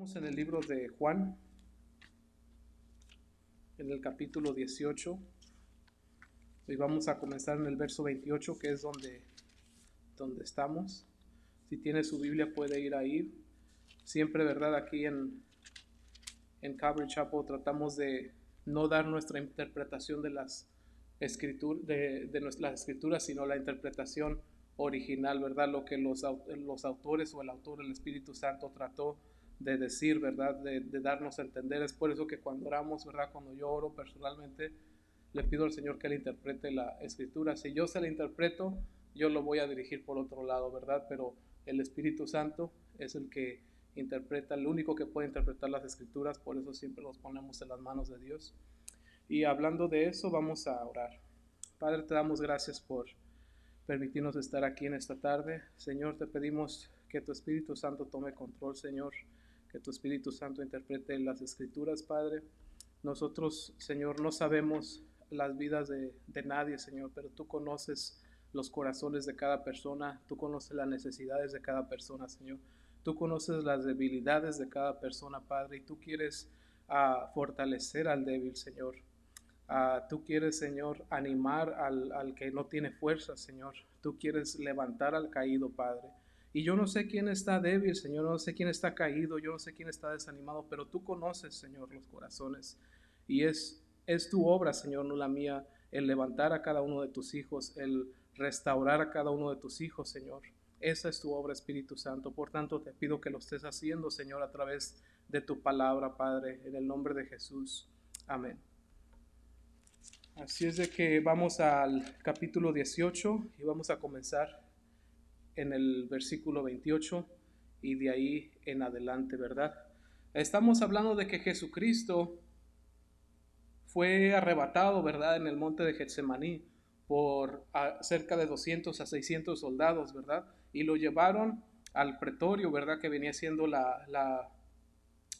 Estamos en el libro de Juan, en el capítulo 18. Hoy vamos a comenzar en el verso 28, que es donde estamos. Si tiene su Biblia puede ir ahí. Siempre, ¿verdad? Aquí en Calvary Chapel tratamos de no dar nuestra interpretación de las escrituras, de las escrituras, sino la interpretación original, ¿verdad? Lo que los autores o el autor, el Espíritu Santo, trató de decir, ¿verdad? De darnos a entender. Es por eso que cuando oramos, ¿verdad? Cuando yo oro personalmente, le pido al Señor que Él interprete la escritura. Si yo se la interpreto, yo lo voy a dirigir por otro lado, ¿verdad? Pero el Espíritu Santo es el que interpreta, el único que puede interpretar las escrituras. Por eso siempre los ponemos en las manos de Dios. Y hablando de eso, vamos a orar. Padre, te damos gracias por permitirnos estar aquí en esta tarde. Señor, te pedimos que tu Espíritu Santo tome control, Señor, que tu Espíritu Santo interprete las escrituras, Padre. Nosotros, Señor, no sabemos las vidas de nadie, Señor, pero tú conoces los corazones de cada persona, tú conoces las necesidades de cada persona, Señor. Tú conoces las debilidades de cada persona, Padre, y tú quieres fortalecer al débil, Señor. Tú quieres, Señor, animar al que no tiene fuerza, Señor. Tú quieres levantar al caído, Padre. Y yo no sé quién está débil, Señor, no sé quién está caído, yo no sé quién está desanimado, pero tú conoces, Señor, los corazones. Y es tu obra, Señor, no la mía, el levantar a cada uno de tus hijos, el restaurar a cada uno de tus hijos, Señor. Esa es tu obra, Espíritu Santo. Por tanto, te pido que lo estés haciendo, Señor, a través de tu palabra, Padre, en el nombre de Jesús. Amén. Así es de que vamos al capítulo 18 y vamos a comenzar en el versículo 28 y de ahí en adelante, ¿verdad? Estamos hablando de que Jesucristo fue arrebatado, ¿verdad? En el monte de Getsemaní por cerca de 200 a 600 soldados, ¿verdad? Y lo llevaron al pretorio, ¿verdad? Que venía siendo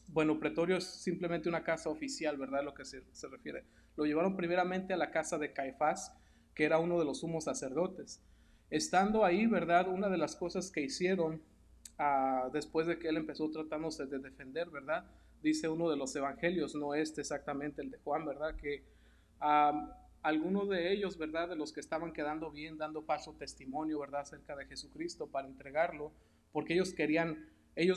bueno, pretorio es simplemente una casa oficial, ¿verdad? Lo que se refiere. Lo llevaron primeramente a la casa de Caifás, que era uno de los sumos sacerdotes. Estando ahí, ¿verdad? Una de las cosas que hicieron después de que él empezó tratándose de defender, ¿verdad? Dice uno de los evangelios, no exactamente el de Juan, ¿verdad? Que algunos de ellos, ¿verdad? De los que estaban quedando bien, dando falso testimonio, ¿verdad? Acerca de Jesucristo para entregarlo, porque ellos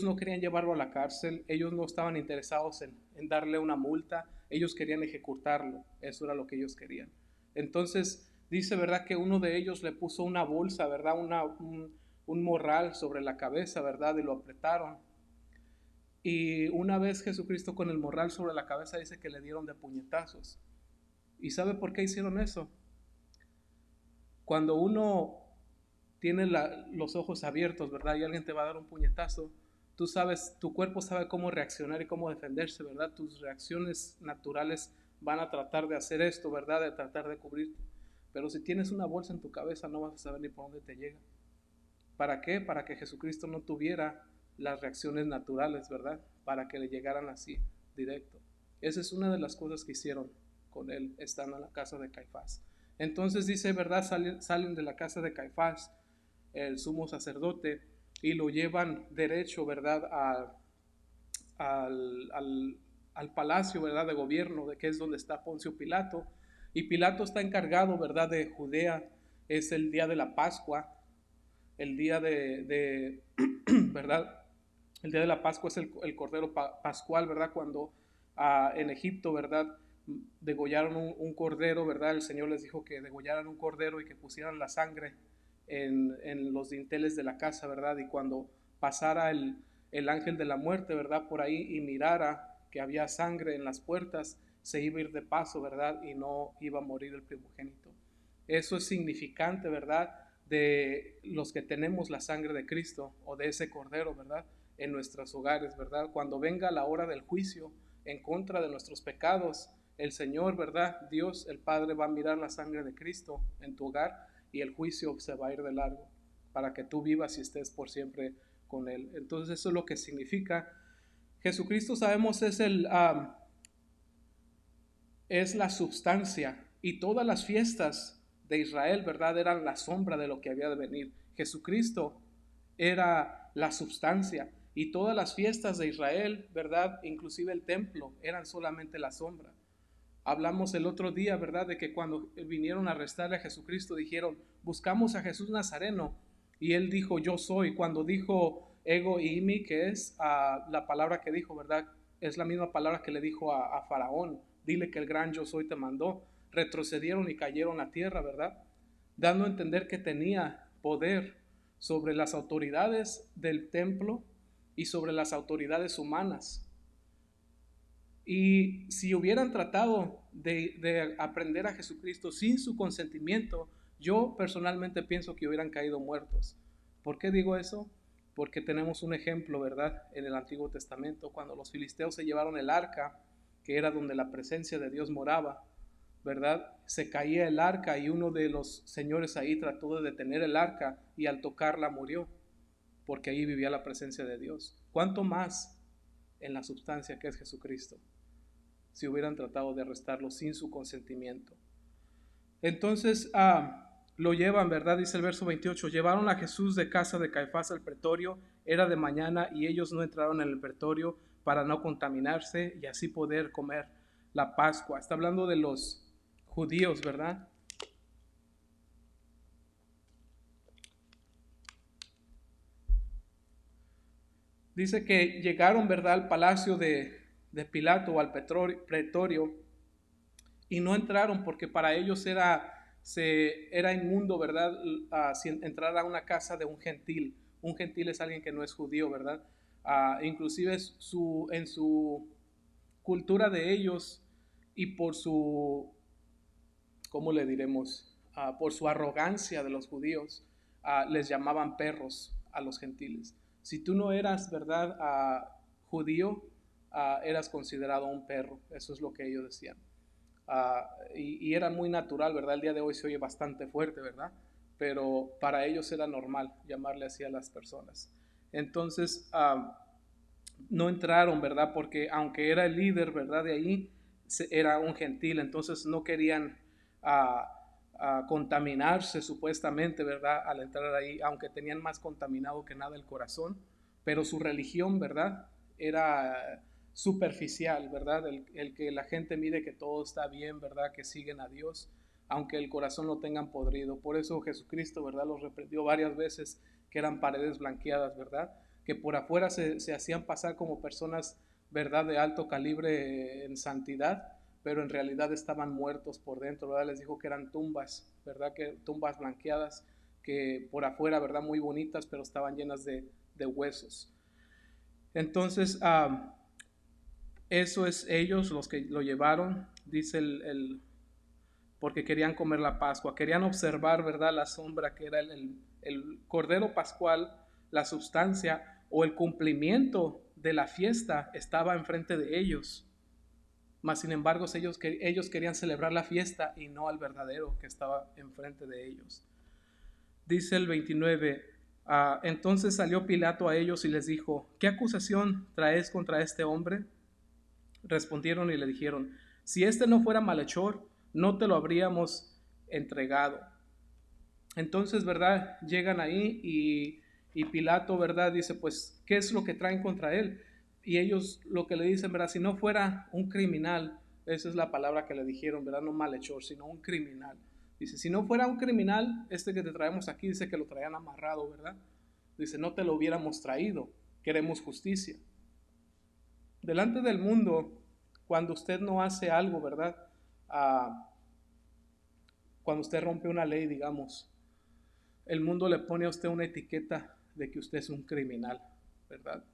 no querían llevarlo a la cárcel, ellos no estaban interesados en darle una multa, ellos querían ejecutarlo, eso era lo que ellos querían. Entonces dice, ¿verdad? Que uno de ellos le puso una bolsa, ¿verdad? Un morral sobre la cabeza, ¿verdad? Y lo apretaron. Y una vez Jesucristo con el morral sobre la cabeza dice que le dieron de puñetazos. ¿Y sabe por qué hicieron eso? Cuando uno tiene los ojos abiertos, ¿verdad? Y alguien te va a dar un puñetazo, tú sabes, tu cuerpo sabe cómo reaccionar y cómo defenderse, ¿verdad? Tus reacciones naturales van a tratar de hacer esto, ¿verdad? De tratar de cubrirte. Pero si tienes una bolsa en tu cabeza, no vas a saber ni por dónde te llega. ¿Para qué? Para que Jesucristo no tuviera las reacciones naturales, ¿verdad? Para que le llegaran así, directo. Esa es una de las cosas que hicieron con él, estando en la casa de Caifás. Entonces dice, ¿verdad? Salen de la casa de Caifás, el sumo sacerdote, y lo llevan derecho, ¿verdad? Al palacio, ¿verdad? De gobierno, de que es donde está Poncio Pilato. Y Pilato está encargado, ¿verdad? De Judea. Es el día de la Pascua. El día ¿verdad? El día de la Pascua es el Cordero Pascual, ¿verdad? Cuando en Egipto, ¿verdad? Degollaron un cordero, ¿verdad? El Señor les dijo que degollaran un cordero y que pusieran la sangre en los dinteles de la casa, ¿verdad? Y cuando pasara el ángel de la muerte, ¿verdad? Por ahí y mirara que había sangre en las puertas, se iba a ir de paso, ¿verdad? Y no iba a morir el primogénito. Eso es significante, ¿verdad? De los que tenemos la sangre de Cristo o de ese cordero, ¿verdad? En nuestros hogares, ¿verdad? Cuando venga la hora del juicio en contra de nuestros pecados, el Señor, ¿verdad? Dios, el Padre, va a mirar la sangre de Cristo en tu hogar y el juicio se va a ir de largo para que tú vivas y estés por siempre con Él. Entonces eso es lo que significa. Jesucristo, sabemos, es la substancia, y todas las fiestas de Israel, ¿verdad? Eran la sombra de lo que había de venir. Jesucristo era la substancia. Y todas las fiestas de Israel, ¿verdad? Inclusive el templo, eran solamente la sombra. Hablamos el otro día, ¿verdad? De que cuando vinieron a arrestarle a Jesucristo, dijeron, buscamos a Jesús Nazareno. Y él dijo, yo soy. Cuando dijo ego y imi, que es la palabra que dijo, ¿verdad? Es la misma palabra que le dijo a Faraón. Dile que el gran yo soy te mandó. Retrocedieron y cayeron a tierra, ¿verdad? Dando a entender que tenía poder sobre las autoridades del templo y sobre las autoridades humanas. Y si hubieran tratado de aprender a Jesucristo sin su consentimiento, yo personalmente pienso que hubieran caído muertos. ¿Por qué digo eso? Porque tenemos un ejemplo, ¿verdad? En el Antiguo Testamento, cuando los filisteos se llevaron el arca, que era donde la presencia de Dios moraba, ¿verdad? Se caía el arca y uno de los señores ahí trató de detener el arca y al tocarla murió, porque ahí vivía la presencia de Dios. ¿Cuánto más en la substancia que es Jesucristo, si hubieran tratado de arrestarlo sin su consentimiento? Entonces lo llevan, ¿verdad? Dice el verso 28, llevaron a Jesús de casa de Caifás al pretorio, era de mañana y ellos no entraron en el pretorio para no contaminarse y así poder comer la Pascua. Está hablando de los judíos, ¿verdad? Dice que llegaron, ¿verdad?, al palacio de Pilato o al pretorio y no entraron porque para ellos era inmundo, ¿verdad?, entrar a una casa de un gentil. Un gentil es alguien que no es judío, ¿verdad? Inclusive en su cultura de ellos y por su, ¿cómo le diremos? Por su arrogancia de los judíos, les llamaban perros a los gentiles. Si tú no eras, ¿verdad?, judío, eras considerado un perro. Eso es lo que ellos decían. Y era muy natural, ¿verdad? El día de hoy se oye bastante fuerte, ¿verdad? Pero para ellos era normal llamarle así a las personas. Entonces, no entraron, ¿verdad? Porque aunque era el líder, ¿verdad?, de ahí, era un gentil, entonces no querían contaminarse supuestamente, ¿verdad?, al entrar ahí, aunque tenían más contaminado que nada el corazón, pero su religión, ¿verdad?, era superficial, ¿verdad? El que la gente mide que todo está bien, ¿verdad?, que siguen a Dios, aunque el corazón lo tengan podrido. Por eso Jesucristo, ¿verdad?, los reprendió varias veces, que eran paredes blanqueadas, ¿verdad?, que por afuera se hacían pasar como personas, ¿verdad?, de alto calibre en santidad, pero en realidad estaban muertos por dentro, ¿verdad? Les dijo que eran tumbas, ¿verdad?, que tumbas blanqueadas, que por afuera, ¿verdad?, muy bonitas, pero estaban llenas de huesos. Entonces, eso es ellos los que lo llevaron, dice porque querían comer la Pascua, querían observar, ¿verdad?, la sombra que era el Cordero Pascual, la sustancia o el cumplimiento de la fiesta estaba enfrente de ellos. Mas sin embargo ellos querían celebrar la fiesta y no al verdadero que estaba enfrente de ellos. Dice el 29, entonces salió Pilato a ellos y les dijo, ¿qué acusación traéis contra este hombre? Respondieron y le dijeron, si este no fuera malhechor, no te lo habríamos entregado. Entonces, ¿verdad?, llegan ahí y Pilato, ¿verdad?, dice, pues, ¿qué es lo que traen contra él? Y ellos lo que le dicen, ¿verdad?, si no fuera un criminal, esa es la palabra que le dijeron, ¿verdad?, no malhechor, sino un criminal. Dice, si no fuera un criminal, este que te traemos aquí, dice que lo traían amarrado, ¿verdad? Dice, no te lo hubiéramos traído, queremos justicia. Delante del mundo, cuando usted no hace algo, ¿verdad?, cuando usted rompe una ley, digamos, el mundo le pone a usted una etiqueta de que usted es un criminal, ¿verdad?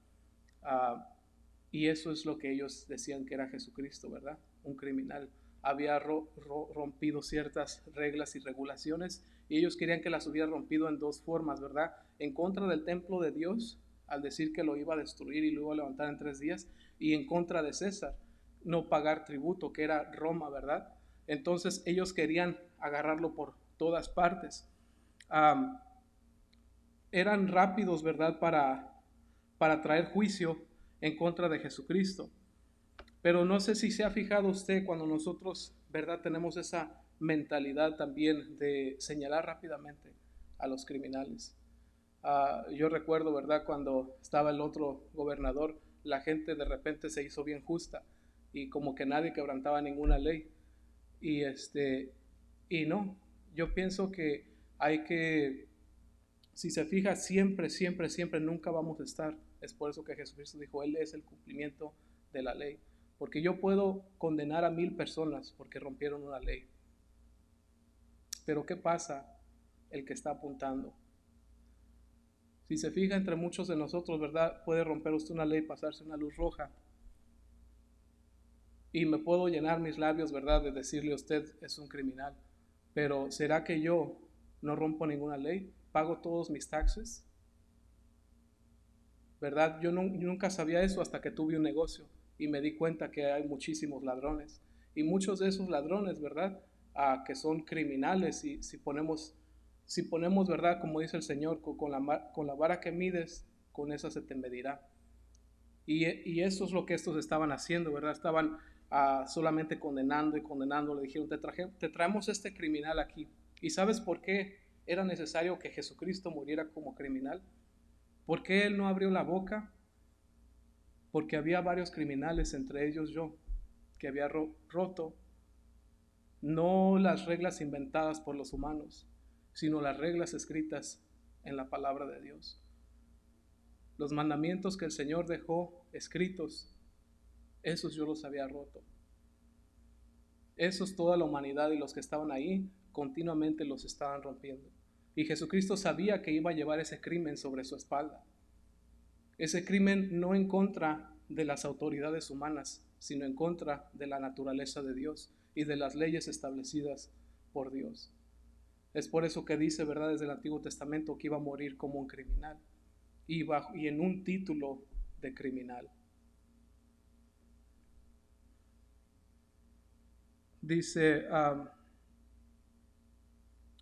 Y eso es lo que ellos decían que era Jesucristo, ¿verdad? Un criminal. Había rompido ciertas reglas y regulaciones y ellos querían que las hubiera rompido en dos formas, ¿verdad? En contra del templo de Dios, al decir que lo iba a destruir y lo iba a levantar en 3 días, y en contra de César, no pagar tributo, que era Roma, ¿verdad? Entonces ellos querían agarrarlo por todas partes. Eran rápidos, ¿verdad?, para traer juicio en contra de Jesucristo. Pero no sé si se ha fijado usted cuando nosotros, ¿verdad?, tenemos esa mentalidad también de señalar rápidamente a los criminales. Yo recuerdo, ¿verdad? Cuando estaba el otro gobernador, la gente de repente se hizo bien justa y como que nadie quebrantaba ninguna ley. Y y no, yo pienso que hay que, si se fija, siempre, siempre, siempre, nunca vamos a estar. Es por eso que Jesucristo dijo, Él es el cumplimiento de la ley. Porque yo puedo condenar a 1000 personas porque rompieron una ley. Pero ¿qué pasa el que está apuntando? Si se fija, entre muchos de nosotros, ¿verdad? Puede romper usted una ley, pasarse una luz roja. Y me puedo llenar mis labios, ¿verdad? De decirle a usted es un criminal. Pero ¿será que yo no rompo ninguna ley? ¿Pago todos mis taxes? ¿Verdad? Yo nunca sabía eso hasta que tuve un negocio y me di cuenta que hay muchísimos ladrones. Y muchos de esos ladrones, ¿verdad? Que son criminales. Y si ponemos, ¿verdad? Como dice el Señor, con la vara que mides, con esa se te medirá. Y eso es lo que estos estaban haciendo, ¿verdad? Estaban solamente condenando y condenando. Le dijeron, te traemos este criminal aquí. ¿Y sabes por qué era necesario que Jesucristo muriera como criminal? ¿Por qué Él no abrió la boca? Porque había varios criminales, entre ellos yo, que había roto no las reglas inventadas por los humanos, sino las reglas escritas en la palabra de Dios. Los mandamientos que el Señor dejó escritos, esos yo los había roto. Esos toda la humanidad y los que estaban ahí continuamente los estaban rompiendo. Y Jesucristo sabía que iba a llevar ese crimen sobre su espalda. Ese crimen no en contra de las autoridades humanas, sino en contra de la naturaleza de Dios y de las leyes establecidas por Dios. Es por eso que dice, ¿verdad?, desde el Antiguo Testamento que iba a morir como un criminal y en un título de criminal. Dice,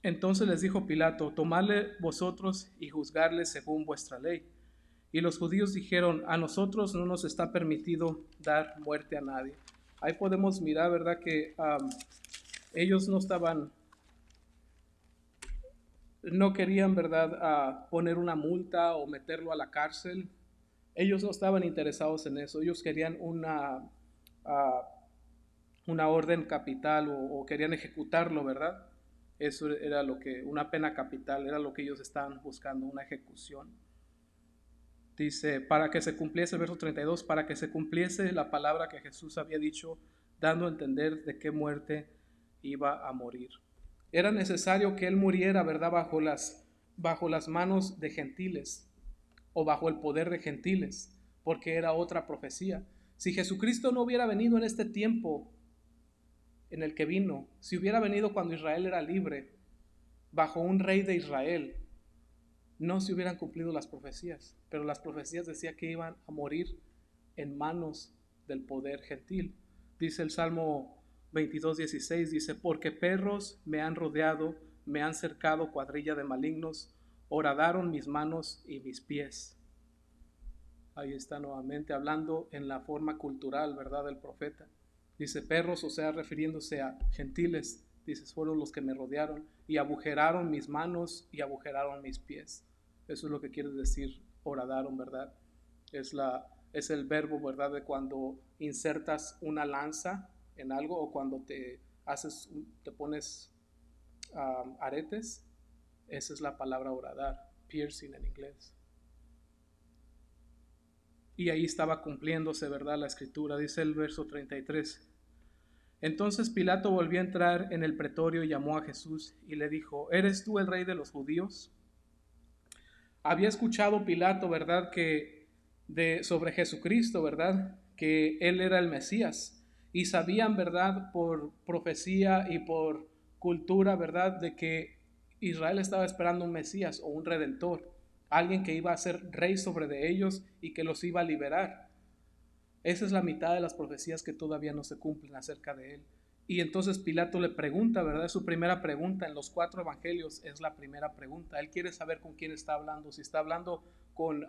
entonces les dijo Pilato, tomadle vosotros y juzgarle según vuestra ley. Y los judíos dijeron, a nosotros no nos está permitido dar muerte a nadie. Ahí podemos mirar, ¿verdad?, que ellos no querían, ¿verdad?, poner una multa o meterlo a la cárcel. Ellos no estaban interesados en eso. Ellos querían una orden capital o querían ejecutarlo, ¿verdad? Eso era una pena capital, era lo que ellos estaban buscando, una ejecución. Dice, para que se cumpliese, verso 32, para que se cumpliese la palabra que Jesús había dicho, dando a entender de qué muerte iba a morir. Era necesario que Él muriera, ¿verdad?, bajo las manos de gentiles o bajo el poder de gentiles, porque era otra profecía. Si Jesucristo no hubiera venido en este tiempo en el que vino, si hubiera venido cuando Israel era libre, bajo un rey de Israel, no se hubieran cumplido las profecías, pero las profecías decían que iban a morir en manos del poder gentil. Dice el Salmo 22:16, dice, porque perros me han rodeado, me han cercado cuadrilla de malignos, horadaron mis manos y mis pies. Ahí está nuevamente hablando en la forma cultural, ¿verdad?, del profeta. Dice perros, o sea, refiriéndose a gentiles. Dice, fueron los que me rodearon y agujeraron mis manos y agujeraron mis pies. Eso es lo que quiere decir horadaron, ¿verdad? Es el verbo, ¿verdad?, de cuando insertas una lanza en algo o cuando te pones aretes. Esa es la palabra horadar, piercing en inglés. Y ahí estaba cumpliéndose, ¿verdad?, la escritura. Dice el verso 33. Entonces Pilato volvió a entrar en el pretorio y llamó a Jesús y le dijo, ¿eres tú el rey de los judíos? Había escuchado Pilato, ¿verdad?, sobre Jesucristo, ¿verdad?, que Él era el Mesías. Y sabían, ¿verdad?, por profecía y por cultura, ¿verdad?, de que Israel estaba esperando un Mesías o un Redentor, alguien que iba a ser rey sobre de ellos y que los iba a liberar. Esa es la mitad de las profecías que todavía no se cumplen acerca de Él. Y entonces Pilato le pregunta, ¿verdad? Su primera pregunta en los 4 evangelios es la primera pregunta. Él quiere saber con quién está hablando, si está hablando con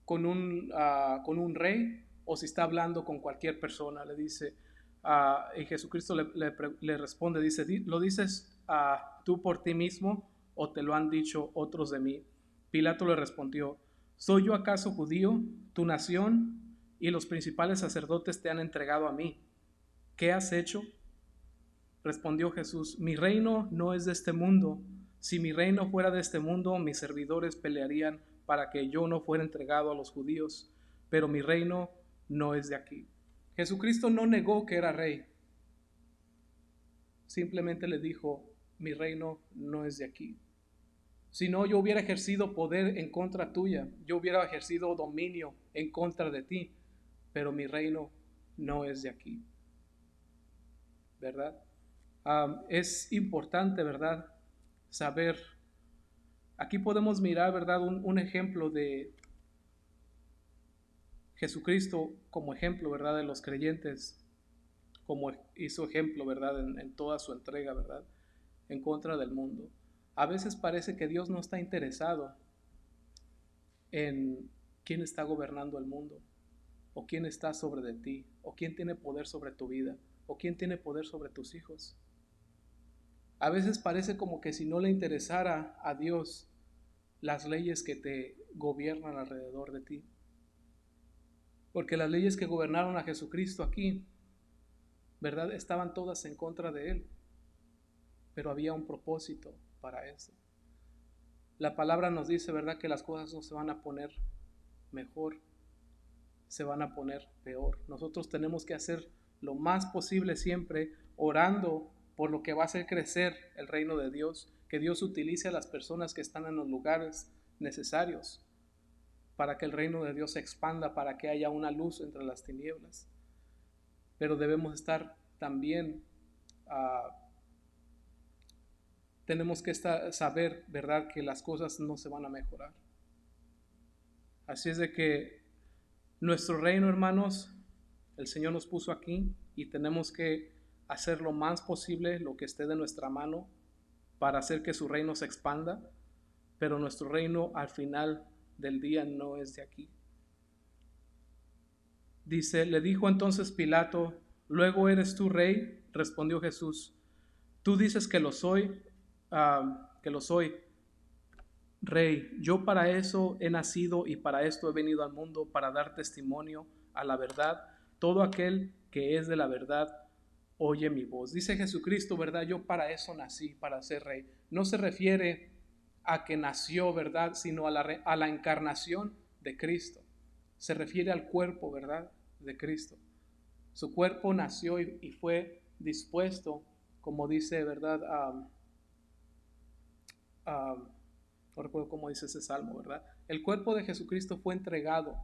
un rey o si está hablando con cualquier persona. Le dice, y Jesucristo le responde, dice, ¿lo dices tú por ti mismo o te lo han dicho otros de mí? Pilato le respondió: ¿Soy yo acaso judío? Tu nación y los principales sacerdotes te han entregado a mí. ¿Qué has hecho? Respondió Jesús: mi reino no es de este mundo. Si mi reino fuera de este mundo, mis servidores pelearían para que yo no fuera entregado a los judíos, pero mi reino no es de aquí. Jesucristo no negó que era rey, simplemente le dijo: mi reino no es de aquí. Si no, yo hubiera ejercido poder en contra tuya, yo hubiera ejercido dominio en contra de ti, pero mi reino no es de aquí, ¿verdad? Es importante, ¿verdad?, saber. Aquí podemos mirar, ¿verdad?, un ejemplo de Jesucristo como ejemplo, ¿verdad?, de los creyentes, como hizo ejemplo, ¿verdad?, en toda su entrega, ¿verdad?, en contra del mundo. A veces parece que Dios no está interesado en quién está gobernando el mundo, o quién está sobre de ti, o quién tiene poder sobre tu vida, o quién tiene poder sobre tus hijos. A veces parece como que si no le interesara a Dios las leyes que te gobiernan alrededor de ti. Porque las leyes que gobernaron a Jesucristo aquí, ¿verdad?, estaban todas en contra de Él. Pero había un propósito para eso. La palabra nos dice, ¿verdad?, que las cosas no se van a poner mejor, se van a poner peor. Nosotros tenemos que hacer lo más posible siempre orando por lo que va a hacer crecer el reino de Dios, que Dios utilice a las personas que están en los lugares necesarios para que el reino de Dios se expanda, para que haya una luz entre las tinieblas. Pero debemos estar también, tenemos que saber, ¿verdad?, que las cosas no se van a mejorar. Así es de que nuestro reino, hermanos, el Señor nos puso aquí y tenemos que hacer lo más posible, lo que esté de nuestra mano, para hacer que su reino se expanda, pero nuestro reino al final del día no es de aquí. Dice, le dijo entonces Pilato: ¿luego eres tú rey? Respondió Jesús: tú dices que lo soy, rey. Yo para eso he nacido y para esto he venido al mundo, para dar testimonio a la verdad. Todo aquel que es de la verdad oye mi voz. Dice Jesucristo, ¿verdad? Yo para eso nací, para ser rey. No se refiere a que nació, ¿verdad?, sino a la encarnación de Cristo. Se refiere al cuerpo, ¿verdad?, de Cristo. Su cuerpo nació y fue dispuesto, como dice, ¿verdad? No recuerdo cómo dice ese salmo, ¿verdad? El cuerpo de Jesucristo fue entregado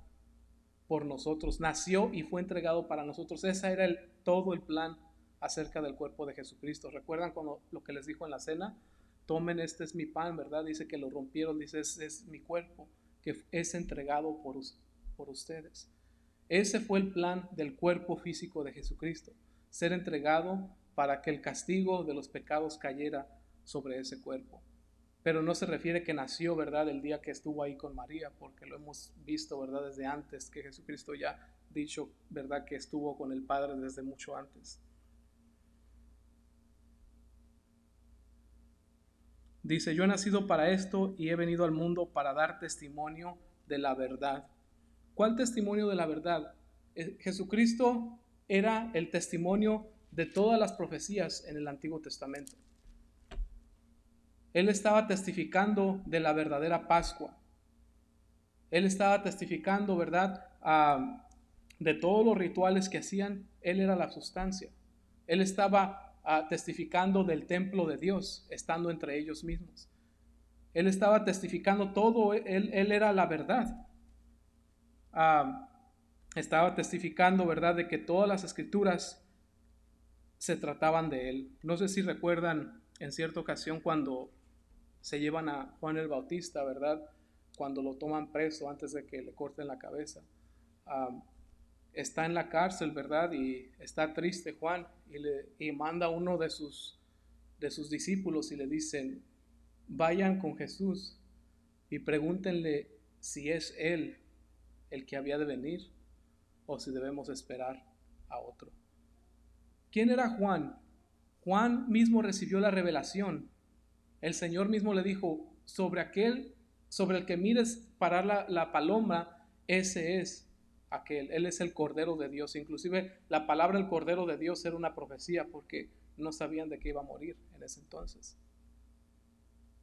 por nosotros, nació y fue entregado para nosotros. Ese era todo el plan acerca del cuerpo de Jesucristo. ¿Recuerdan cuando lo que les dijo en la cena? Tomen, este es mi pan, ¿verdad? Dice que lo rompieron, dice, es mi cuerpo que es entregado por ustedes. Ese fue el plan del cuerpo físico de Jesucristo, ser entregado para que el castigo de los pecados cayera sobre ese cuerpo. Pero no se refiere que nació, ¿verdad?, el día que estuvo ahí con María, porque lo hemos visto, ¿verdad?, desde antes, que Jesucristo ya dicho, ¿verdad?, que estuvo con el Padre desde mucho antes. Dice, yo he nacido para esto y he venido al mundo para dar testimonio de la verdad. ¿Cuál testimonio de la verdad? Jesucristo era el testimonio de todas las profecías en el Antiguo Testamento. Él estaba testificando de la verdadera Pascua. Él estaba testificando, ¿verdad?, de todos los rituales que hacían. Él era la sustancia. Él estaba testificando del templo de Dios, estando entre ellos mismos. Él estaba testificando todo. Él era la verdad. Estaba testificando, ¿verdad?, de que todas las escrituras se trataban de él. No sé si recuerdan en cierta ocasión cuando se llevan a Juan el Bautista, ¿verdad?, cuando lo toman preso antes de que le corten la cabeza. Está en la cárcel, ¿verdad?, y está triste Juan, y manda a uno de sus discípulos y le dicen, vayan con Jesús y pregúntenle si es él el que había de venir o si debemos esperar a otro. ¿Quién era Juan? Juan mismo recibió la revelación. El Señor mismo le dijo, sobre aquel sobre el que mires parar la paloma, ese es aquel. Él es el Cordero de Dios. Inclusive la palabra el Cordero de Dios era una profecía porque no sabían de qué iba a morir en ese entonces.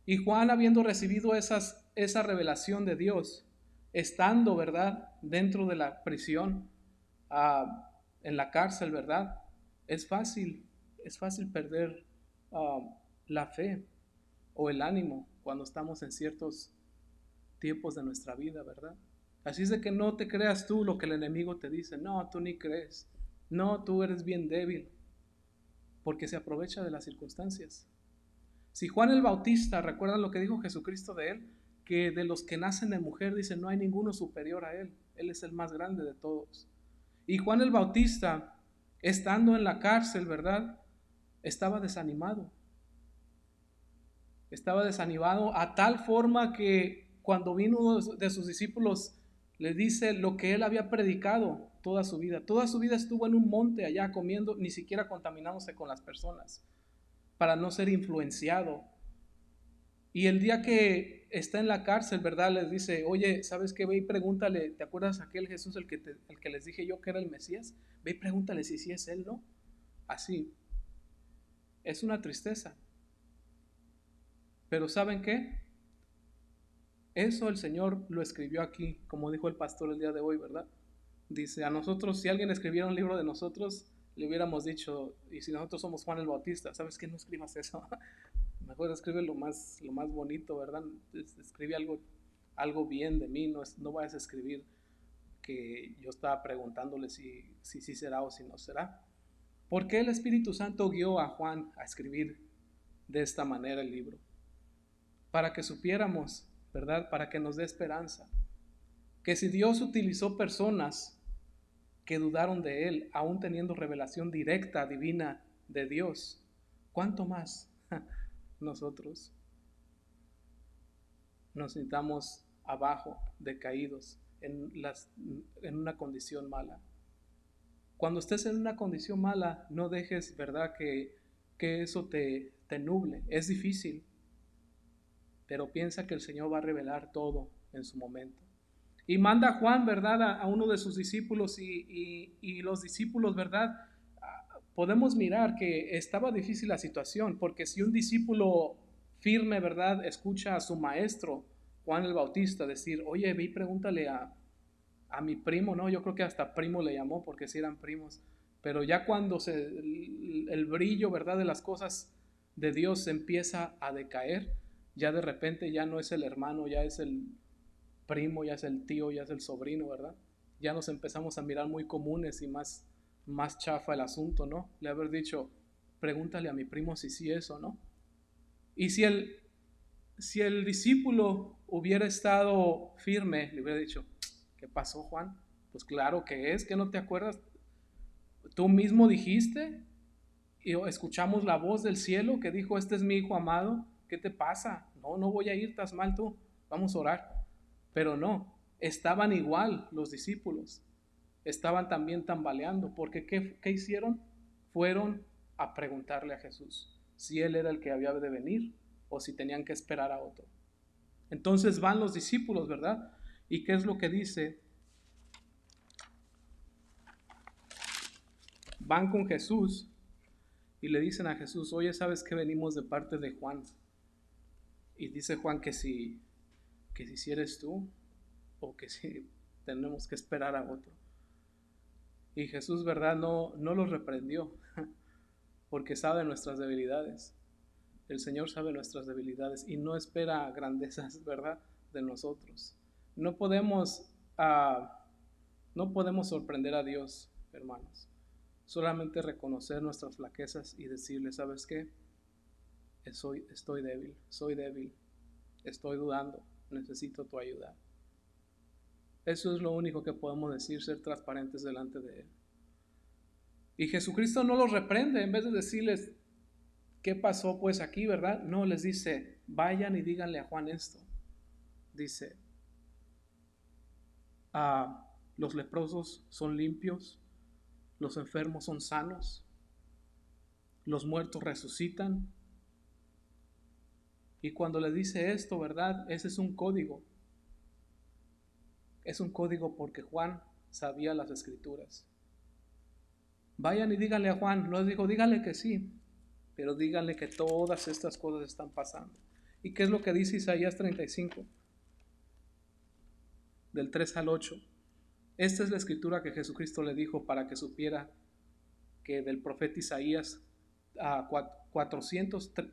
Y Juan, habiendo recibido esa revelación de Dios, estando, ¿verdad?, dentro de la prisión, en la cárcel, ¿verdad? Es fácil perder la fe o el ánimo cuando estamos en ciertos tiempos de nuestra vida, ¿verdad? Así es de que no te creas tú lo que el enemigo te dice. No, tú ni crees. No, tú eres bien débil, porque se aprovecha de las circunstancias. Si Juan el Bautista, ¿recuerdan lo que dijo Jesucristo de él? Que de los que nacen de mujer, dice, no hay ninguno superior a él. Él es el más grande de todos. Y Juan el Bautista, estando en la cárcel, ¿verdad?, estaba desanimado. Estaba desanimado a tal forma que cuando vino uno de sus discípulos, le dice lo que él había predicado toda su vida. Toda su vida estuvo en un monte allá comiendo, ni siquiera contaminándose con las personas, para no ser influenciado. Y el día que está en la cárcel, ¿verdad?, les dice, oye, ¿sabes qué? Ve y pregúntale, ¿te acuerdas aquel Jesús el que les dije yo que era el Mesías? Ve y pregúntale si sí es él, ¿no? Así. Es una tristeza. Pero ¿saben qué? Eso el Señor lo escribió aquí, como dijo el pastor el día de hoy, ¿verdad? Dice, a nosotros, si alguien escribiera un libro de nosotros, le hubiéramos dicho, y si nosotros somos Juan el Bautista, ¿sabes qué? No escribas eso. Mejor escribe lo más bonito, ¿verdad? Escribe algo bien de mí, no vayas a escribir que yo estaba preguntándole si será o si no será. ¿Por qué el Espíritu Santo guió a Juan a escribir de esta manera el libro? Para que supiéramos, ¿verdad? Para que nos dé esperanza. Que si Dios utilizó personas que dudaron de Él, aún teniendo revelación directa, divina de Dios, ¿cuánto más nosotros nos sintamos abajo, decaídos, en una condición mala? Cuando estés en una condición mala, no dejes, ¿verdad?, que eso te nuble. Es difícil, pero piensa que el Señor va a revelar todo en su momento. Y manda a Juan, ¿verdad?, a uno de sus discípulos y los discípulos, ¿verdad? Podemos mirar que estaba difícil la situación, porque si un discípulo firme, ¿verdad?, escucha a su maestro, Juan el Bautista, decir, oye, ve y pregúntale a mi primo, ¿no? Yo creo que hasta primo le llamó, porque sí eran primos. Pero ya cuando el brillo, ¿verdad?, de las cosas de Dios se empieza a decaer, ya de repente ya no es el hermano, ya es el primo, ya es el tío, ya es el sobrino, ¿verdad? Ya nos empezamos a mirar muy comunes y más chafa el asunto, ¿no? Le haber dicho, pregúntale a mi primo si sí es o no. Y si el discípulo hubiera estado firme, le hubiera dicho, ¿qué pasó, Juan? Pues claro que es, que no te acuerdas. Tú mismo dijiste y escuchamos la voz del cielo que dijo, este es mi hijo amado, ¿qué te pasa? No voy a ir, estás mal tú, vamos a orar. Pero no, estaban igual los discípulos, estaban también tambaleando, porque ¿qué hicieron? Fueron a preguntarle a Jesús si él era el que había de venir o si tenían que esperar a otro. Entonces van los discípulos, ¿verdad? ¿Y qué es lo que dice? Van con Jesús y le dicen a Jesús, oye, ¿sabes que venimos de parte de Juan? Y dice Juan que si eres tú o que si tenemos que esperar a otro. Y Jesús, ¿verdad?, no los reprendió, porque sabe nuestras debilidades. El Señor sabe nuestras debilidades y no espera grandezas, ¿verdad?, de nosotros. No podemos sorprender a Dios, hermanos. Solamente reconocer nuestras flaquezas y decirle, ¿sabes qué? Estoy débil, soy débil, estoy dudando, necesito tu ayuda. Eso es lo único que podemos decir, ser transparentes delante de Él. Y Jesucristo no los reprende, en vez de decirles, ¿qué pasó pues aquí, verdad? No, les dice, vayan y díganle a Juan esto. Dice, los leprosos son limpios, los enfermos son sanos, los muertos resucitan Y cuando le dice esto, ¿verdad? Ese es un código. Es un código porque Juan sabía las escrituras. Vayan y díganle a Juan, no les digo, díganle que sí, pero díganle que todas estas cosas están pasando. ¿Y qué es lo que dice Isaías 35? Del 3 al 8. Esta es la escritura que Jesucristo le dijo para que supiera que del profeta Isaías a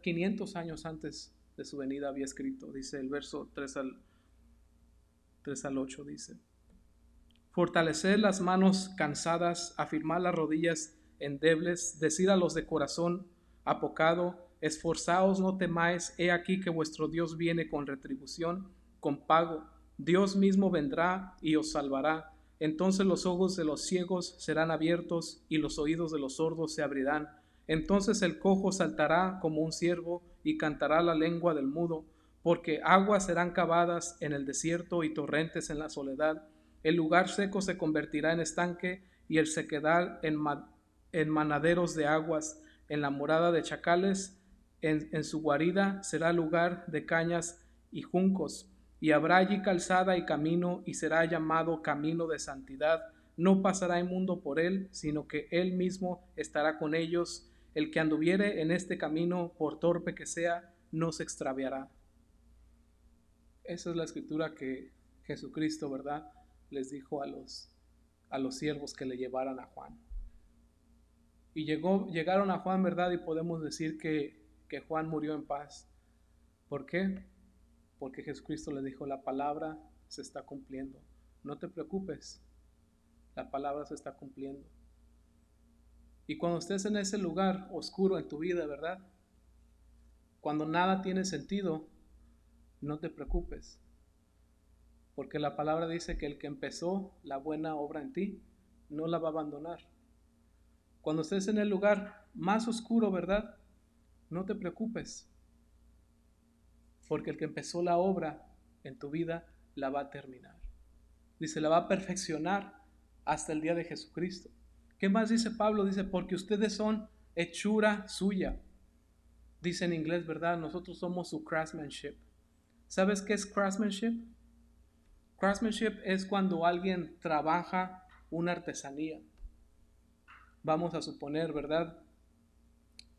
500 años antes de su venida había escrito. Dice el verso 3 al 8, dice: fortaleced las manos cansadas, afirmad las rodillas endebles, decid a los de corazón apocado, esforzaos, no temáis, he aquí que vuestro Dios viene con retribución, con pago. Dios mismo vendrá y os salvará. Entonces los ojos de los ciegos serán abiertos y los oídos de los sordos se abrirán. Entonces el cojo saltará como un ciervo y cantará la lengua del mudo, porque aguas serán cavadas en el desierto y torrentes en la soledad. El lugar seco se convertirá en estanque y el sequedal en manaderos de aguas. En la morada de chacales, en su guarida será lugar de cañas y juncos. Y habrá allí calzada y camino, y será llamado camino de santidad. No pasará inmundo por él, sino que él mismo estará con ellos. El que anduviere en este camino, por torpe que sea, no se extraviará. Esa es la escritura que Jesucristo, ¿verdad?, les dijo a los siervos que le llevaran a Juan. Y llegaron a Juan, ¿verdad? Y podemos decir que Juan murió en paz. ¿Por qué? Porque Jesucristo le dijo, la palabra se está cumpliendo. No te preocupes, la palabra se está cumpliendo. Y cuando estés en ese lugar oscuro en tu vida, ¿verdad? Cuando nada tiene sentido, no te preocupes. Porque la palabra dice que el que empezó la buena obra en ti, no la va a abandonar. Cuando estés en el lugar más oscuro, ¿verdad? No te preocupes. Porque el que empezó la obra en tu vida, la va a terminar. Dice, la va a perfeccionar hasta el día de Jesucristo. ¿Qué más dice Pablo? Dice, porque ustedes son hechura suya. Dice en inglés, ¿verdad? Nosotros somos su craftsmanship. ¿Sabes qué es craftsmanship? Craftsmanship es cuando alguien trabaja una artesanía. Vamos a suponer, ¿verdad?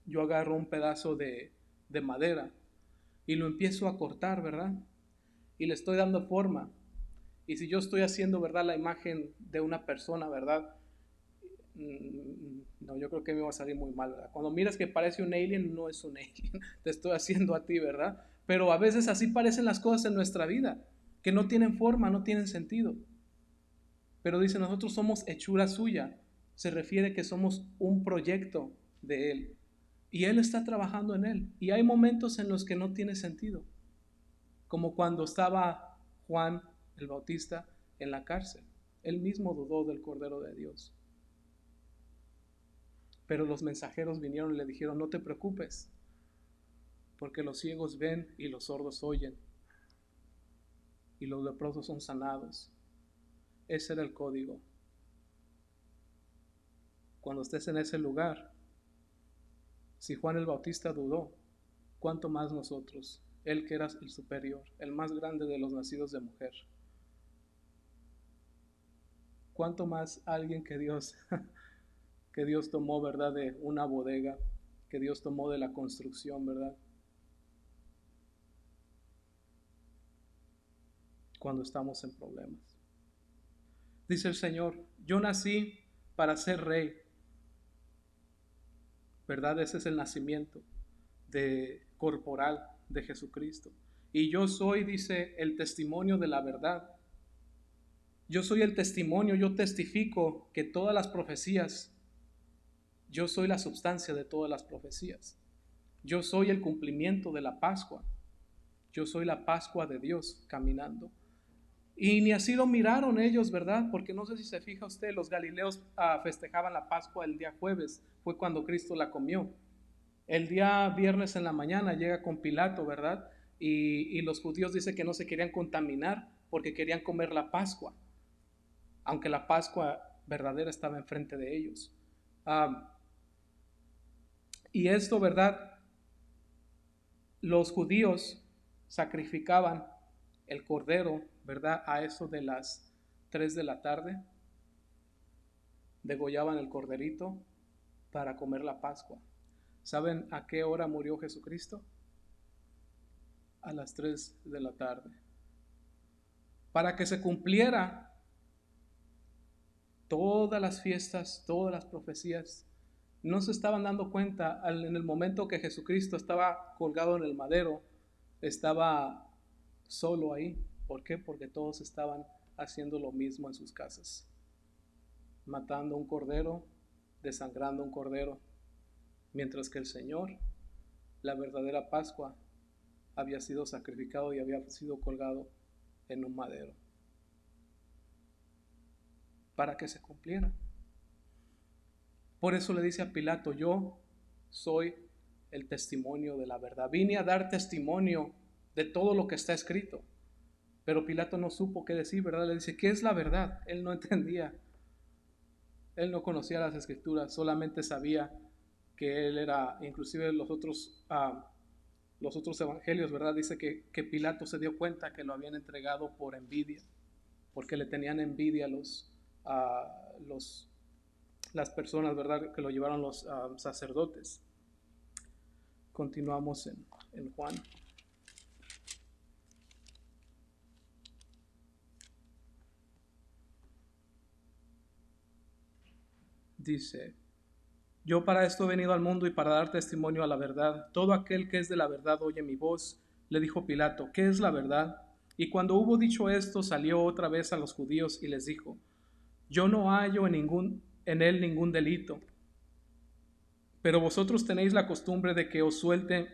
Yo agarro un pedazo de madera y lo empiezo a cortar, ¿verdad? Y le estoy dando forma. Y si yo estoy haciendo, ¿verdad?, la imagen de una persona, ¿verdad? No, yo creo que me va a salir muy mal, ¿verdad? Cuando miras que parece un alien, no es un alien. Te estoy haciendo a ti, ¿verdad? Pero a veces así parecen las cosas en nuestra vida, que no tienen forma, no tienen sentido. Pero dice, nosotros somos hechura suya. Se refiere que somos un proyecto de Él. Y Él está trabajando en Él. Y hay momentos en los que no tiene sentido. Como cuando estaba Juan el Bautista en la cárcel. Él mismo dudó del Cordero de Dios. Pero los mensajeros vinieron y le dijeron, no te preocupes, porque los ciegos ven y los sordos oyen. Y los leprosos son sanados. Ese era el código. Cuando estés en ese lugar, si Juan el Bautista dudó, ¿cuánto más nosotros? Él que era el superior, el más grande de los nacidos de mujer. ¿Cuánto más alguien que Dios tomó, ¿verdad?, de una bodega, que Dios tomó de la construcción, ¿verdad? Cuando estamos en problemas. Dice el Señor, yo nací para ser rey, ¿verdad? Ese es el nacimiento corporal de Jesucristo. Y yo soy, dice, el testimonio de la verdad. Yo soy el testimonio, yo testifico que todas las profecías, yo soy la substancia de todas las profecías. Yo soy el cumplimiento de la Pascua. Yo soy la Pascua de Dios caminando. Y ni así lo miraron ellos, ¿verdad? Porque no sé si se fija usted, los galileos festejaban la Pascua el día jueves, fue cuando Cristo la comió. El día viernes en la mañana llega con Pilato, ¿verdad? Y los judíos dicen que no se querían contaminar porque querían comer la Pascua, aunque la Pascua verdadera estaba enfrente de ellos. Y esto, ¿verdad?, Los judíos sacrificaban el cordero, ¿verdad? A eso de las 3 de la tarde, degollaban el corderito para comer la Pascua. ¿Saben a qué hora murió Jesucristo? A las 3 de la tarde. Para que se cumpliera todas las fiestas, todas las profecías, no se estaban dando cuenta en el momento que Jesucristo estaba colgado en el madero, estaba solo ahí. ¿Por qué? Porque todos estaban haciendo lo mismo en sus casas, matando un cordero, desangrando un cordero, mientras que el Señor, la verdadera Pascua, había sido sacrificado y había sido colgado en un madero para que se cumpliera. Por eso le dice a Pilato: yo soy el testimonio de la verdad. Vine a dar testimonio de todo lo que está escrito. Pero Pilato no supo qué decir, ¿verdad? Le dice: ¿qué es la verdad? Él no entendía. Él no conocía las escrituras, solamente sabía que él era, inclusive los otros evangelios, ¿verdad? Dice que Pilato se dio cuenta que lo habían entregado por envidia, porque le tenían envidia las personas, ¿verdad?, que lo llevaron los sacerdotes. Continuamos en Juan. Dice: yo para esto he venido al mundo y para dar testimonio a la verdad. Todo aquel que es de la verdad oye mi voz. Le dijo Pilato: ¿qué es la verdad? Y cuando hubo dicho esto, salió otra vez a los judíos y les dijo: yo no hallo en él ningún delito. Pero vosotros tenéis la costumbre de que os suelte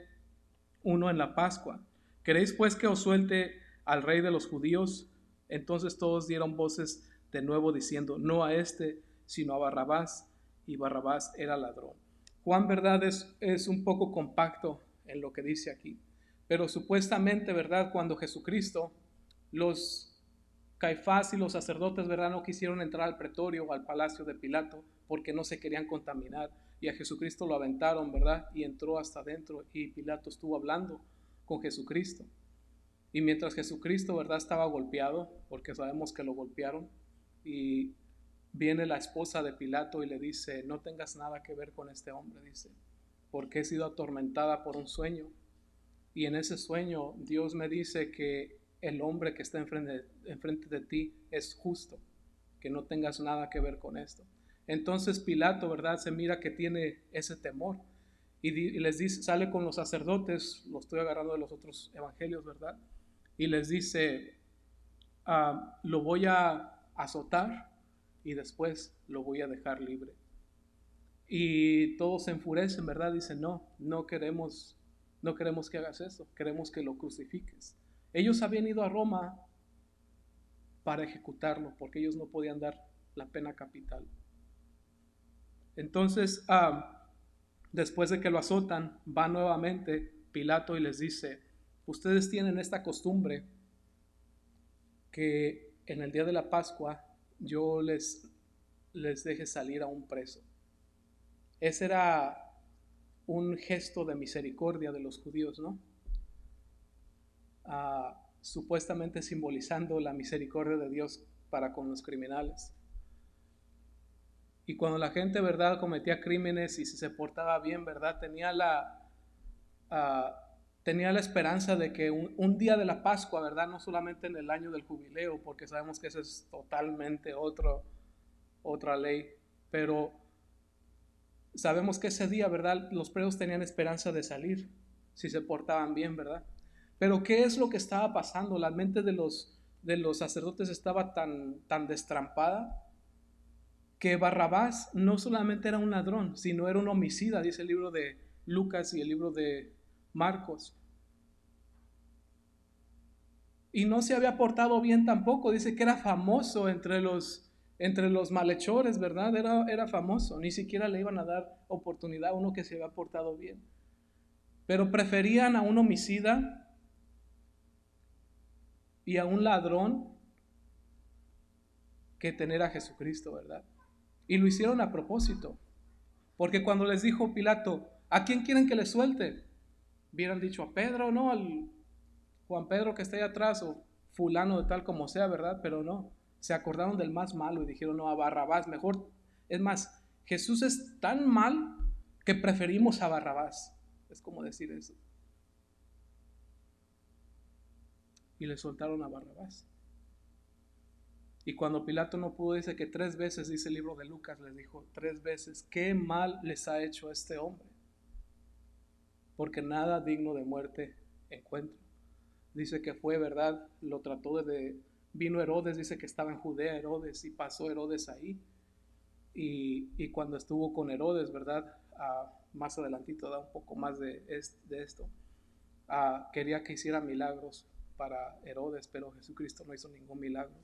uno en la Pascua. ¿Queréis pues que os suelte al rey de los judíos? Entonces todos dieron voces de nuevo diciendo: no a este, sino a Barrabás. Y Barrabás era ladrón. Juan, verdad, es un poco compacto en lo que dice aquí. Pero supuestamente, verdad, cuando Jesucristo, los Caifás y los sacerdotes, verdad, no quisieron entrar al pretorio o al palacio de Pilato porque no se querían contaminar. Y a Jesucristo lo aventaron, ¿verdad? Y entró hasta adentro y Pilato estuvo hablando con Jesucristo. Y mientras Jesucristo, ¿verdad?, estaba golpeado, porque sabemos que lo golpearon, y viene la esposa de Pilato y le dice: no tengas nada que ver con este hombre, dice, porque he sido atormentada por un sueño. Y en ese sueño Dios me dice que el hombre que está enfrente de ti es justo, que no tengas nada que ver con esto. Entonces Pilato, ¿verdad?, se mira que tiene ese temor y les dice, sale con los sacerdotes, lo estoy agarrando de los otros evangelios, ¿verdad? Y les dice: lo voy a azotar y después lo voy a dejar libre. Y todos se enfurecen, ¿verdad? Dicen: no queremos que hagas eso, queremos que lo crucifiques. Ellos habían ido a Roma para ejecutarlo, porque ellos no podían dar la pena capital. Entonces, después de que lo azotan, va nuevamente Pilato y les dice: ustedes tienen esta costumbre que en el día de la Pascua yo les deje salir a un preso. Ese era un gesto de misericordia de los judíos, ¿no? Supuestamente simbolizando la misericordia de Dios para con los criminales. Y cuando la gente, ¿verdad?, cometía crímenes y si se portaba bien, ¿verdad?, tenía la esperanza de que un día de la Pascua, ¿verdad?, no solamente en el año del jubileo, porque sabemos que eso es totalmente otra ley, pero sabemos que ese día, ¿verdad?, los presos tenían esperanza de salir si se portaban bien, ¿verdad? Pero ¿qué es lo que estaba pasando? La mente de los sacerdotes estaba tan destrampada que Barrabás no solamente era un ladrón, sino era un homicida, dice el libro de Lucas y el libro de Marcos. Y no se había portado bien tampoco, dice que era famoso entre los malhechores, ¿verdad? Era famoso, ni siquiera le iban a dar oportunidad a uno que se había portado bien. Pero preferían a un homicida y a un ladrón que tener a Jesucristo, ¿verdad? Y lo hicieron a propósito, porque cuando les dijo Pilato: ¿a quién quieren que les suelte? hubieran dicho a Pedro, no, al Juan Pedro que está ahí atrás, o fulano de tal como sea, ¿verdad? Pero no, se acordaron del más malo y dijeron, no, a Barrabás, mejor. Es más, Jesús es tan mal que preferimos a Barrabás. Es como decir eso. Y le soltaron a Barrabás. Y cuando Pilato no pudo, dice que 3 veces, dice el libro de Lucas, les dijo 3 veces, qué mal les ha hecho este hombre, porque nada digno de muerte encuentro. Dice que fue verdad, lo trató desde, vino Herodes, dice que estaba en Judea Herodes y pasó Herodes ahí. Y cuando estuvo con Herodes, ¿verdad? Más adelantito da un poco más de esto. Quería que hiciera milagros para Herodes, pero Jesucristo no hizo ningún milagro.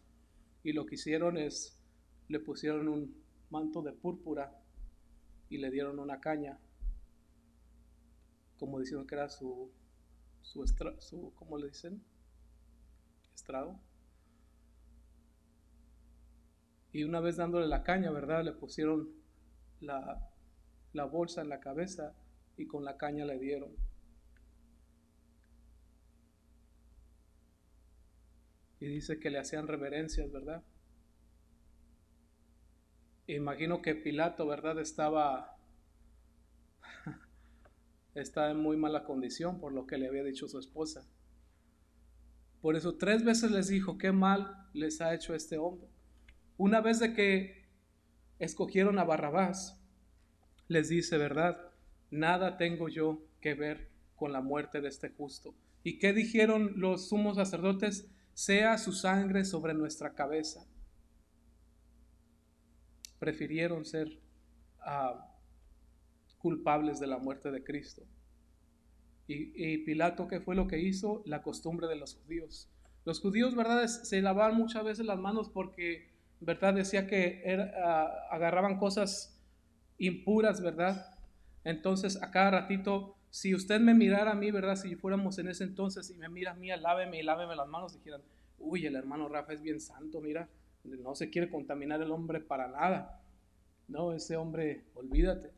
Y lo que hicieron es, le pusieron un manto de púrpura y le dieron una caña, como diciendo que era su ¿cómo le dicen? Estrado. Y una vez dándole la caña, ¿verdad? Le pusieron la bolsa en la cabeza y con la caña le dieron. Y dice que le hacían reverencias, ¿verdad? E imagino que Pilato, ¿verdad? Está en muy mala condición por lo que le había dicho su esposa. Por eso 3 veces les dijo, qué mal les ha hecho este hombre. Una vez de que escogieron a Barrabás, les dice, ¿verdad? Nada tengo yo que ver con la muerte de este justo. ¿Y qué dijeron los sumos sacerdotes? Sea su sangre sobre nuestra cabeza. Prefirieron ser culpables de la muerte de Cristo. Y Pilato, ¿qué fue lo que hizo? La costumbre de los judíos. Los judíos, ¿verdad? Se lavaban muchas veces las manos porque, ¿verdad? Decía que agarraban cosas impuras, ¿verdad? Entonces, a cada ratito, si usted me mirara a mí, ¿verdad? Si fuéramos en ese entonces y me mira a mí, láveme y láveme las manos, dijeran, uy, el hermano Rafa es bien santo, mira, no se quiere contaminar el hombre para nada. No, ese hombre, olvídate.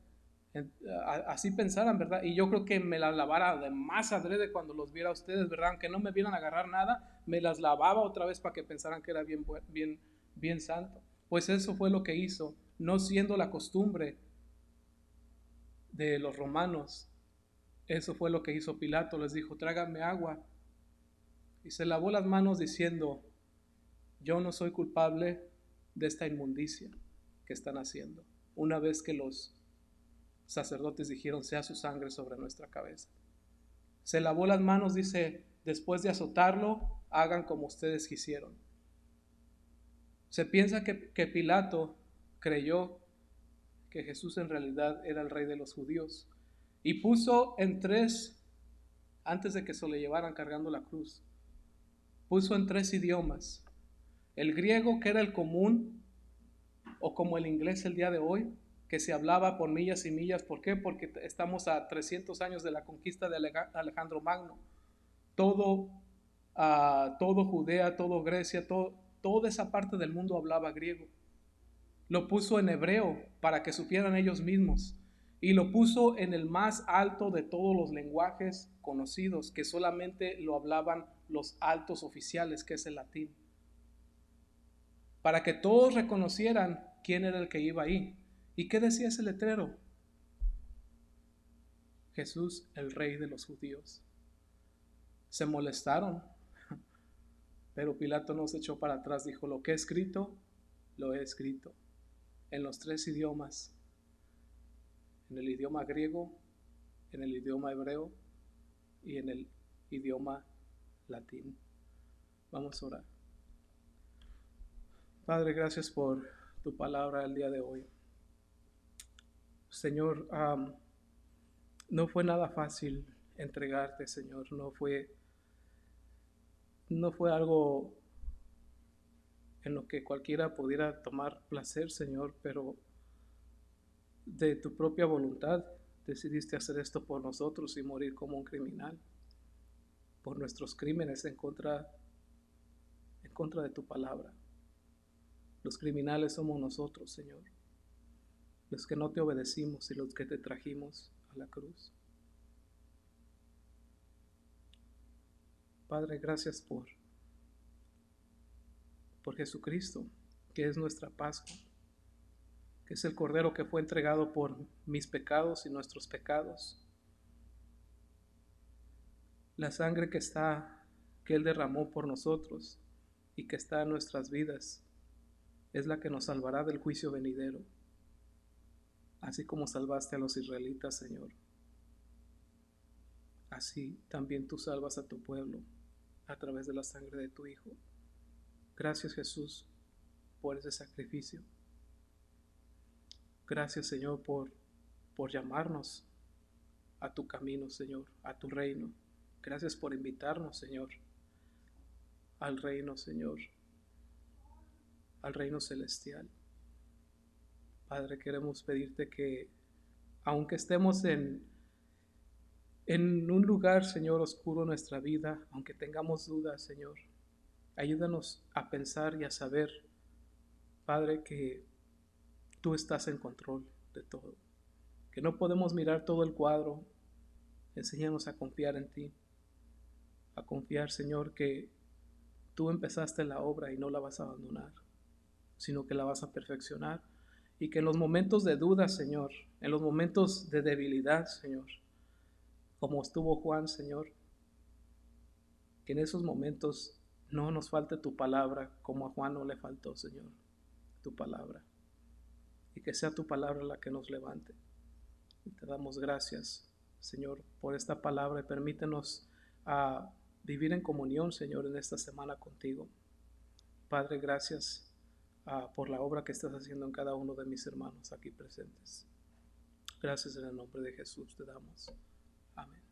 Así pensaran, ¿verdad? Y yo creo que me las lavara de más adrede cuando los viera a ustedes, ¿verdad? Aunque no me vieran agarrar nada, me las lavaba otra vez para que pensaran que era bien santo. Pues eso fue lo que hizo, no siendo la costumbre de los romanos. Eso fue lo que hizo Pilato, les dijo, tráiganme agua. Y se lavó las manos diciendo, yo no soy culpable de esta inmundicia que están haciendo. Una vez que los sacerdotes dijeron, sea su sangre sobre nuestra cabeza. Se lavó las manos, dice, después de azotarlo, hagan como ustedes quisieron. Se piensa que Pilato creyó que Jesús en realidad era el rey de los judíos y puso en 3, antes de que se le llevaran cargando la cruz, puso en 3 idiomas. El griego, que era el común, o como el inglés el día de hoy, que se hablaba por millas y millas. ¿Por qué? Porque estamos a 300 años de la conquista de Alejandro Magno. Todo Judea, todo Grecia, toda esa parte del mundo hablaba griego. Lo puso en hebreo para que supieran ellos mismos. Y lo puso en el más alto de todos los lenguajes conocidos, que solamente lo hablaban los altos oficiales, que es el latín. Para que todos reconocieran quién era el que iba ahí. ¿Y qué decía ese letrero? Jesús, el rey de los judíos. Se molestaron, pero Pilato no se echó para atrás, dijo, lo que he escrito, lo he escrito, en los 3 idiomas, en el idioma griego, en el idioma hebreo y en el idioma latín. Vamos a orar. Padre, gracias por tu palabra el día de hoy. Señor, no fue nada fácil entregarte, Señor, no fue algo en lo que cualquiera pudiera tomar placer, Señor, pero de tu propia voluntad decidiste hacer esto por nosotros y morir como un criminal, por nuestros crímenes en contra de tu palabra. Los criminales somos nosotros, Señor, los que no te obedecimos y los que te trajimos a la cruz. Padre, gracias por Jesucristo, que es nuestra Pascua, que es el Cordero que fue entregado por mis pecados y nuestros pecados. La sangre que Él derramó por nosotros y que está en nuestras vidas, es la que nos salvará del juicio venidero, así como salvaste a los israelitas, Señor. Así también tú salvas a tu pueblo a través de la sangre de tu Hijo. Gracias, Jesús, por ese sacrificio. Gracias, Señor, por llamarnos a tu camino, Señor, a tu reino. Gracias por invitarnos, Señor, al reino, Señor, al reino celestial. Padre, queremos pedirte que, aunque estemos en un lugar, Señor, oscuro en nuestra vida, aunque tengamos dudas, Señor, ayúdanos a pensar y a saber, Padre, que tú estás en control de todo, que no podemos mirar todo el cuadro. Enséñanos a confiar en ti, a confiar, Señor, que tú empezaste la obra y no la vas a abandonar, sino que la vas a perfeccionar, y que en los momentos de duda, Señor, en los momentos de debilidad, Señor, como estuvo Juan, Señor, que en esos momentos no nos falte tu palabra, como a Juan no le faltó, Señor, tu palabra, y que sea tu palabra la que nos levante. Y te damos gracias, Señor, por esta palabra, y permítenos a vivir en comunión, Señor, en esta semana contigo. Padre, gracias por la obra que estás haciendo en cada uno de mis hermanos aquí presentes. Gracias, en el nombre de Jesús te damos. Amén.